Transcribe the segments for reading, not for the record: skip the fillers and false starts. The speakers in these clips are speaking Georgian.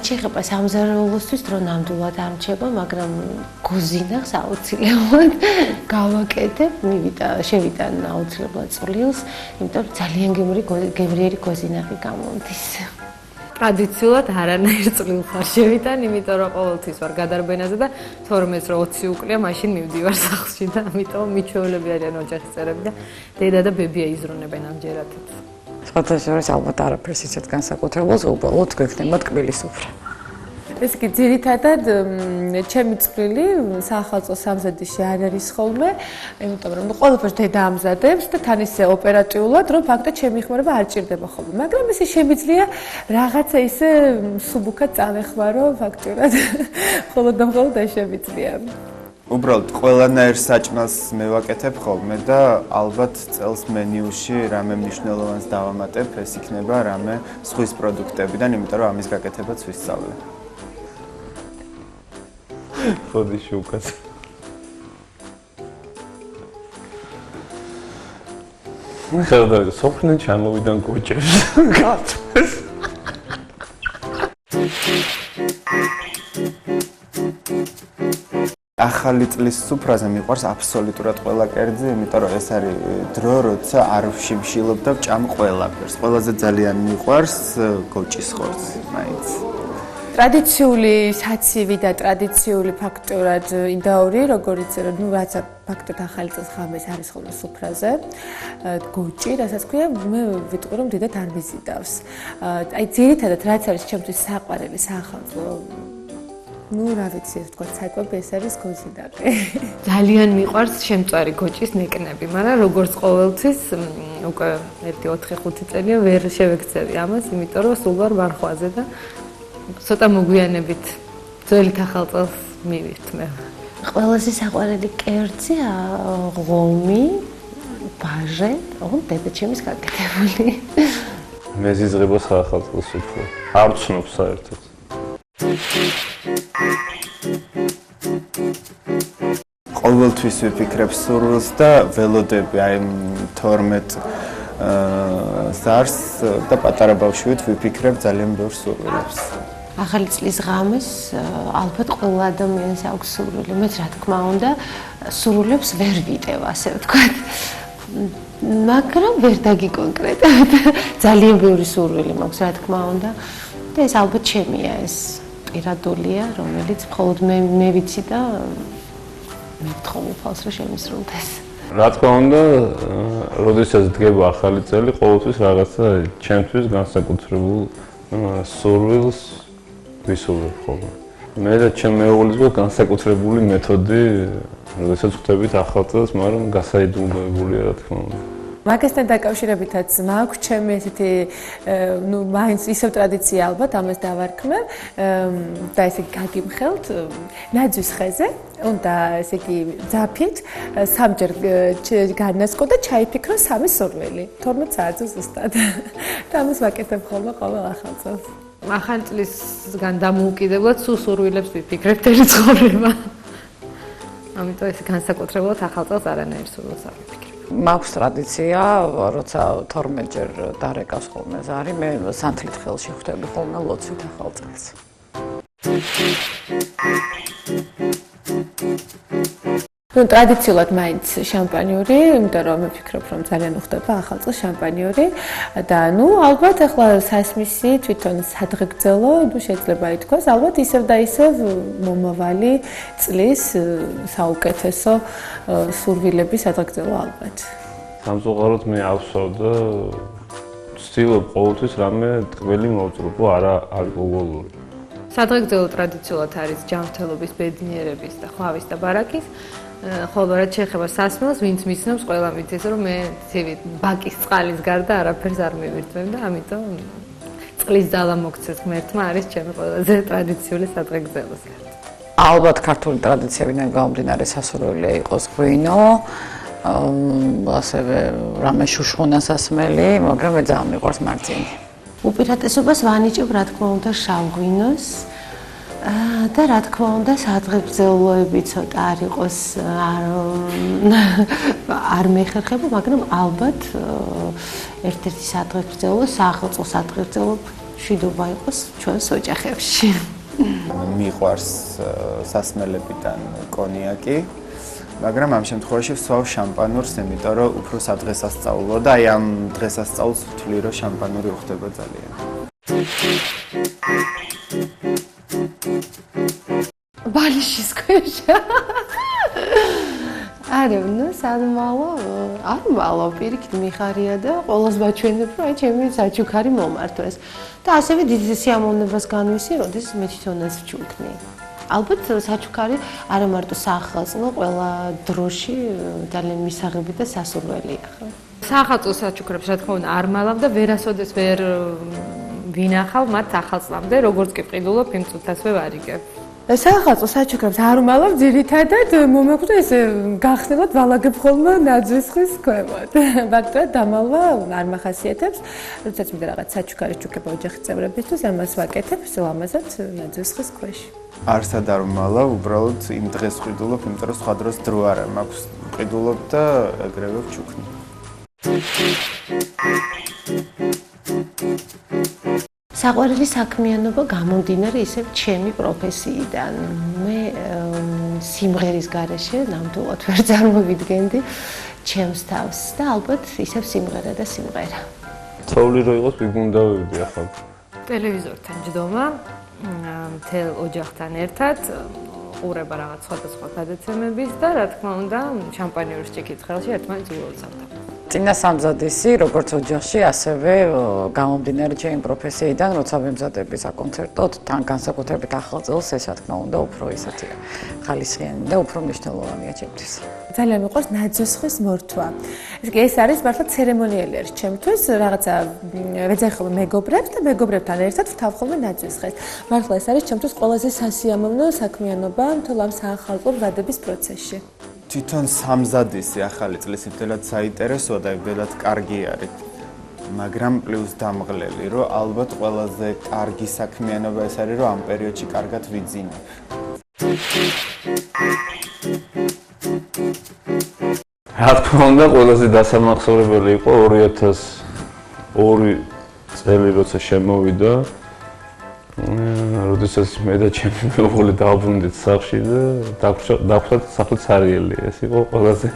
რაც შეეხება სამზარეულოსთვის დრო ნამდვილად არჩება, მაგრამ გოზინახს აუცილებლად გავაკეთებ, შევიდა აუცილებლად წვრილს, იმიტომ რომ ძალიან გემრიერი გოზინახი გამოდის. ტრადიციულად არანაირ წვრილ ხარ შევიდან, იმიტომ რომ ყოველთვის ვარ გადარბენაზე და 12-ს რო 20 უკლია, მაშინ მივდივარ სახლში და ამიტომ მიჩვეულები არიან ოჯახის წევრები და დედა და ბებია იზრუნებენ ამჯერადაც. სხვადასხვა ალბათ არაფერს ისეთ განსაკუთრებულს უბრალოდ გვექნება ტკბილის უფრა. ეს კი ძირითადად ჩემი წვრილი საახალწლო სამზადისში არ არის ხოლმე, იმიტომ რომ ყველაფერს დედა ამზადებს და თან ისე ოპერატიულად, რომ ფაქტობრივად ჩემი ხმარება არ ჭირდება ხოლმე. მაგრამ ისე შემიძლია რაღაცა ისე სუბუქად წამეხმარო ფაქტობრივად მხოლოდ და მხოლოდ ეს შემიძლია. უბრალოდ ყველანაირ საჭმელს მევაკეთებ ხოლმე და ალბათ წელს მენიუში რამე მნიშვნელოვანს დავამატებ, ეს იქნება რამე ზღვის პროდუქტებიდან, იმიტომ რომ ამის გაკეთებაც ვისწავლე. ხოდიში უკაც. ხედავ სოფლიდან ჩამოვიდან კოჭებს გაწვეს. ახალი წლის სუფრაზე მიყვარს აბსოლუტურად ყველა კერძი, იმიტომ რომ ეს არის დრო, როცა არ ვშიმშილობ და ვჭამ ყველაფერს. ყველაზე ძალიან მიყვარს გოჭის ხორცი, მაინც. ტრადიციული საცივი და ტრადიციული ფაქტურად ინდაური, როგორც რაც ფაქტობრივად ახალი წელს ღამეს არის ხოლმე სუფრაზე, გოჭი, რასაც ქვია, მე ვიტყვი რომ დიდად არ მიზიდავს. აი ძირითადად რაც არის ჩემთვის საყვარელი საახალწლო რა ვიცი, ეს თქვა საკვები, ეს არის გოზინახი. ძალიან მიყვარს შემწვარი გოჭის ნეკნები, მაგრამ როგორც ყოველთვის უკვე 1-4-5 წელია ვერ შევექცევი ამას, იმიტომ რომ სულ ვარ მარხვაზე და ცოტა მოგვიანებით ძველი ახალწელს მივირთმე. ყველაზე საყვარელი კერძი ღომი, ბაჟე, დედაჩემის გაკეთებული. მეზიზღება საახალწლო სუფრა. არ ვცნობ საერთოდ. ყოველთვის ვიფიქრებ სურვილს და ველოდები აი 12 ზარს და პატარა ბავშვით ვიფიქრებ ძალიან ბევრ სურვილებს. ახალი წლის ღამეს ალბათ ყველა ადამიანს აქვს სურვილი, მეც რა თქმა უნდა სურვილებს ვერ ვიტევ, ასე ვთქვათ. მაგრამ ვერ დაგიკონკრეტებთ. ძალიან ბევრი სურვილი მაქვს, რა თქმა უნდა. და ეს ალბათ ჩემია, ეს პირადულია, რომელიც მხოლოდ მე ვიცი და მე ვთხოვ უფალს, რომ შემისრულდეს. რა თქმა უნდა, როდესაც დგება ახალი წელი, ყოველთვის რაღაცა ჩემთვის განსაკუთრებულ სურვილს ვისურვებ ხოლმე. მე და ჩემ მეუღლის გვაქვს განსაკუთრებული მეთოდი, როდესაც ხვდებით ახალ წელს, მაგრამ გასაიდუმლოებულია, რა თქმა უნდა. მაგასთან დაკავშირებითაც მაქვს ჩემი ესეთი მაინც ისევ ტრადიცია ალბათ ამას დავარქმევ და ესე გაგიმხელთ ნაძვის ხეზე უნდა ესე იგი ძაფით სამჯერ განასკო და ჩაიფიქრო სამი სურვილი 12 საათზე ზუსტად და ამას ვაკეთებ ხოლმე ყოველ ახალ წელს ახალი წლისგან დამოუკიდებლად სულ სურვილებს ვიფიქრებ თელი ცხოვრება ამიტომ ეს განსაკუთრებულად ახალ წელს არანაირ სურვილს არ ვიფიქრებ მაქვს ტრადიცია, როცა 12-ჯერ დარეკავს ხოლმე ზარი, მე სანთლით ხელში ხვდები ხოლმე ლოცვით ახალ წელს. ტრადიციულად მაინც შამპანიური, იმიტომ რომ ვფიქრობ, რომ ძალიან უხდება ახალ წელს შამპანიური და ალბათ ახლა სასმისი თვითონ სადღეგრძელო, შეიძლება ითქვას, ალბათ ისევ და ისევ მომავალი წლის საუკეთესო სურვილების სადღეგრძელო ალბათ. სამწუხაროდ მე ავსვავ და ვცდილობ ყოველთვის რამე ტკბილი მოვწვრობო, არა ალკოგოლური. სადღეგრძელო ტრადიციულად არის ჯანმრთელობის ბედნიერების და ხვავის და ბარაკის ხოლო რაც შეეხება სასმელს, ვინც მისნობს, ყველა მითეს, რომ მე ცივით ბაკის წყალის გარდა არაფერს არ მივირთმევ და ამიტომ წყლის ძალა მოგცეს ღმერთმა არის ჩემი ყველაზე ტრადიციული სადღეგრძელოსი. ალბათ ქართული ტრადიციებიდან გამომდინარე სასურველია იყოს ღვინო, ასევე რამე შუშხუნა სასმელი, მაგრამ მე ძალიან მიყვარს მარცინი. უპირატესობას ვანიჭებ, რა თქმა უნდა, შავ ღვინოს. და რა თქმა უნდა, სადღეგრძელოები ცოტა არ იყოს, არ მეხერხება, მაგრამ ალბათ ერთ-ერთი სადღეგრძელო, სახელმწიფო სადღეგრძელო მშვიდობა იყოს ჩვენს ოჯახებში. მიყვარს სასმელებიდან კონიაკი, მაგრამ ამ შემთხვევაში ვსვავ შამპანურს, იმიტომ რომ უფრო სადღესასწაულო და აი ამ დღესასწაულს ვთვლი, რომ შამპანური უხდება ძალიან. ბალიშის ქვეშ. არა, ნუ არ მალო პირიქით მიხარია და ყოველს მაჩვენებ, რომ აი ჩემი საჩუქარი მომართვეს. და ასევე დიდი სიამოვნებას განვისი, როდესაც მე თვითონაც ვჩუქნი. ალბათ საჩუქარი არა მარტო სახალხო, ყველა დროში ძალიან მისაღები და სასურველია ხო? სახალხო საჩუქრებს რა თქმა უნდა არ მალავ და ვერასოდეს ვერ ვინახავ მათ ახალწლამდე, როგორც კი ვყიდულობ იმ წუთასვე ვარიგებ. სახალხო საჩუქრებს არ მალავ ძირითადად მომეკვდა ეს გახსნილად ვალაგებ ხოლმე ნაძვისხის ქვემოთ. ფაქტობრივად დამალვა არ მახასიათებს, როდესაც მინდა რაღაც საჩუქარი ჩუქება ოჯახის წევრებისთვის, ამას ვაკეთებ ლამაზად ნაძვისხის ქვეშ. არსად არ მალავ, უბრალოდ იმ დღეს ვყიდულობ, იმიტომ რომ სხვა დროს დრო არ მაქვს ვყიდულობ და ეგრევე ვჩუქნი. საყვარელი საქმიანობა გამომდინარე ისევ ჩემი პროფესიიდან. მე სიმღერის გარეშე ნამდვილად ვერ წარმოვიდგენდი ჩემს თავს და ალბათ ისევ სიმღერა და სიმღერა. ცოვლი რო იყოს ვიგუნდავებდი ახლა. ტელევიზორთან ჯდომა, მთელ ოჯახთან ერთად, ყურება რაღაც სხვადასხვა გადაცემების და რა თქმა უნდა, შამპანიურის ჭიქით ხელში ერთმანეთს უელსავდა. წინა სამზადისი, როგორც ოჯახში, ასევე გამომდინარე ჩემი პროფესიიდან, როცა ვემზადები საკონცერტოდ, თან განსაკუთრებით ახალწელს, ეს რა თქმა უნდა, უფრო ისეთია ხალისიანი და უფრო მნიშვნელოვანია ჩემთვის. ძალიან მიყვარს ნაძვისხის მორთვა. ეს არის მართლა ცერემონიალი არის ჩემთვის, რაღაცა ვეძახი ხოლმე მეგობრებს და მეგობრებთან ერთად ვთავ ხოლმე ნაძვისხეს. მართლა ეს არის ჩემთვის ყველაზე სასიამოვნო საქმიანობა მთელ ამ საახალწლო მზადების პროცესში. თვითონ სამზადისი ახალი წლის იმდენად საინტერესოა და იმდენად კარგი არის. მაგრამ პლუს დამღლელი, რომ ალბათ ყველაზე კარგი საქმიანობა ეს არის, რომ ამ პერიოდში კარგად ვიძინებ. რა თქმა უნდა, ყველაზე დასამახსოვრებელი იყო 2002 წელი, როცა შემოვიდა. როდესაც მე და ჩემი მეუღლე დავბრუნდით სახლში და დავხვდათ სახლი ცარიელი. ეს იყო ყველაზე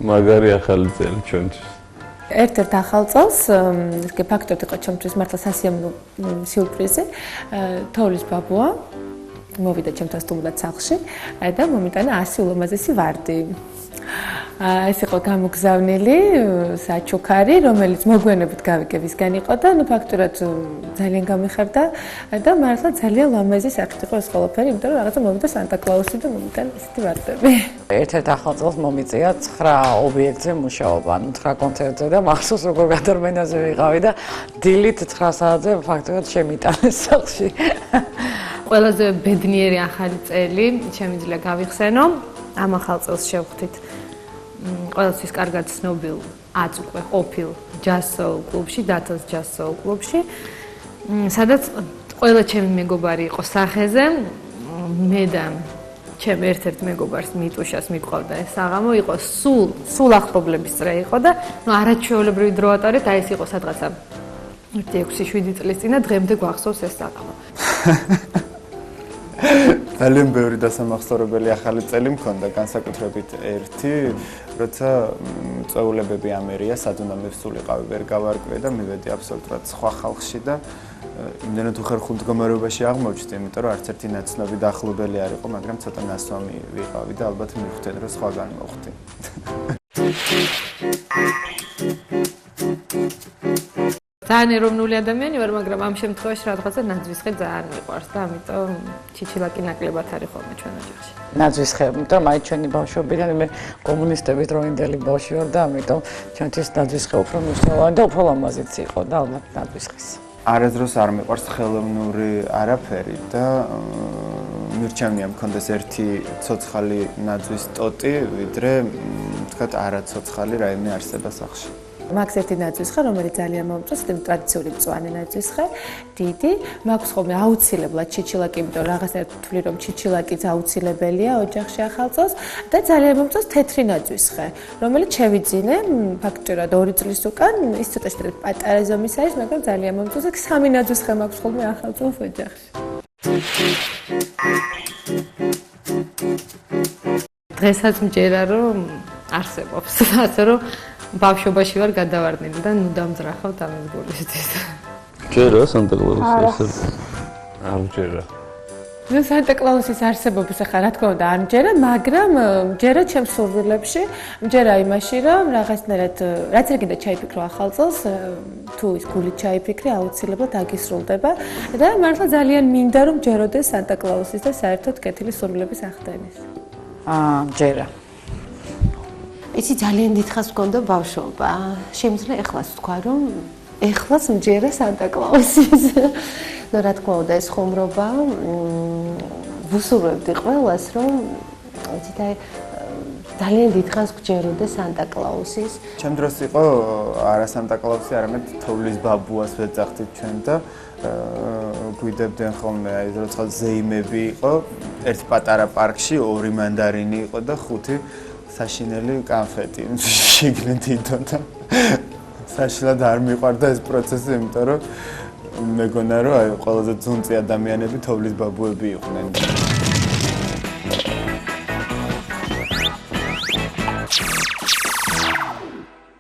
მაგარი ახალი წელი ჩვენთვის. ერთ-ერთ ახალ წელს, ფაქტობრივად იყო ჩემთვის მართლა სასიამოვნო სიურპრიზი. თოვლის ბაბუა მოვიდა ჩემთან სტუმრად სახლში და მომიტანა 100 ულამაზესი ვარდი. ეს იყო გამოგზავნილი საჩუქარი, რომელიც მოგვიანებით გავიგებ ისგან იყო და ფაქტობრივად ძალიან გამიხარდა და მართლა ძალიან ლამაზი საკითხი იყო ეს ყველაფერი, იმიტომ რომ რაღაცა მოვიდა სანტა-კლაუსი და მომიტანა ესეთი ვარდები. ერთ-ერთ ახალ წელს მომიწია 9 ობიექტზე მუშაობა, 9 კონცერტზე და მახსოვს როგორ გადარმენაზე ვიყავი და დილით 9 საათზე ფაქტობრივად შემიტანეს სახლში. ყველაზე ბედნიერი ახალი წელი შემიძლია გავიხსენო. ამ ახალ წელს შევხვდით ყველასთვის კარგად ცნობილ აწ უკვე ყოფილ ჯაზ soul კლუბში, დათოს ჯაზ soul კლუბში, სადაც ყველა ჩემი მეგობარი იყო სახეზე, მე და ჩემ ერთ-ერთ მეგობარს მიტუშას მიყვავდა ეს საღამო, იყო სულ ახლობლების წრე იყო და არაჩვეულებრივი დრო ატარეთ, აი ეს იყო სადღაცა 6-7 წლის წინ და დღემდე გვახსოვს ეს საღამო. ძალიან ბევრი დასამახსოვრებელი ახალი წელი მქონდა, განსაკუთრებით ერთი, როცა წვეულებები ამერია, სადუნამებს სულიყავი ვერ გავარკვე და მივედი აბსოლუტურად სხვა ხალხში და იმდენად უხერხულ მდგომარეობაში აღმოჩნდი, იმიტომ რომ არც ერთი ნაცნობი და ახლობელი არ იყო, მაგრამ ცოტა ნასვამი ვიყავი და ალბათ მივხვდეთ, რომ სხვაგან მოხვდი. ძალიან ეროვნული ადამიანი ვარ, მაგრამ ამ შემთხვევაში რაღაცა ნაძვისხე ძალიან მიყვარს და ამიტომ ჩიჩილაკი ნაკლებად არის ხოლმე ჩვენ ოჯახში. ნაძვისხე, იმიტომ აი ჩვენი ბავშვობიდან მე კომუნისტების დროინდელი ბავშვი ვარ და ამიტომ ჩვენთვის ნაძვისხე უფრო მნიშვნელოვანი და უფრო ლამაზიც იყო და ალბათ ნაძვისხეს. არასდროს არ მიყვარს ხელოვნური არაფერი და მირჩევნია მქონდეს ერთი ცოცხალი ნაძვის ტოტი, ვიდრე თქვათ არა ცოცხალი რაიმე არსება სახლში. მაქვს ერთი ნაძვისხე, რომელიც ძალიან მომწონს, იმ ტრადიციული მწვანე ნაძვისხე, დიდი. მაქვს ხოლმე აუცილებლად ჩიჩილაკი, იმიტომ რაღაცნაირად ვთვლი, რომ ჩიჩილაკიც აუცილებელია ოჯახში ახალწელს და ძალიან მომწონს თეთრი ნაძვისხე, რომელიც შევიძინე, ფაქტობრივად 2 წლის უკან, ის ცოტა პატარა ზომის არის, მაგრამ ძალიან მომწონს და 3 ნაძვისხე მაქვს ხოლმე ახალწელს ოჯახში. დღესაც მჯერა რომ არსებობს, ასე რომ ბავშვობაში ვარ გადავარდნილი და ნუ დამძრახავთ ამის გულისთვის. ჯერა სანტა-კლაუსის არ ჯერა. ნუ სანტა-კლაუსის არსებობის ახლა რა თქმა უნდა არ მჯერა, მაგრამ მჯერა ჩემს სურვილებში, მჯერა იმაში, რომ რაღაცნაირად რაც არ გინდა ჩაიფიქრო ახალწელს, თუ ის გულით ჩაიფიქრე, აუცილებლად აგისრულდება და მართლა ძალიან მინდა რომ მჯეროდეს სანტა-კლაუსის და საერთოდ კეთილი სურვილების ახდენის. მჯერა. იცი ძალიან დიდხანს მქონდა ბავშვობა. შემიძლია ეხლაც ვთქვა, რომ ეხლაც მჯერა სანტა-კლაუსის. ნუ რა თქმა უნდა, ეს ხუმრობა ვუსურვებდი ყველას, რომ იცით აი ძალიან დიდხანს გჯეროდა სანტა-კლაუსის. ჩემ დროს იყო არა სანტა-კლაუსი, არამედ თოვლის ბაბუას ვეძახდით ჩვენ და გვიდებდნენ ხოლმე აი როცა ზეიმები იყო, ერთ პატარა პარკში 2 მანდარინი იყო და 5 საშინელი კანფეტი შიგნით იდოდა. საშინელად არ მიყვარდა ეს პროცესი, იმიტომ რომ მეგონა რომ აი ყველაზე ძუნწი ადამიანები თოვლის ბაბუები იყვნენ.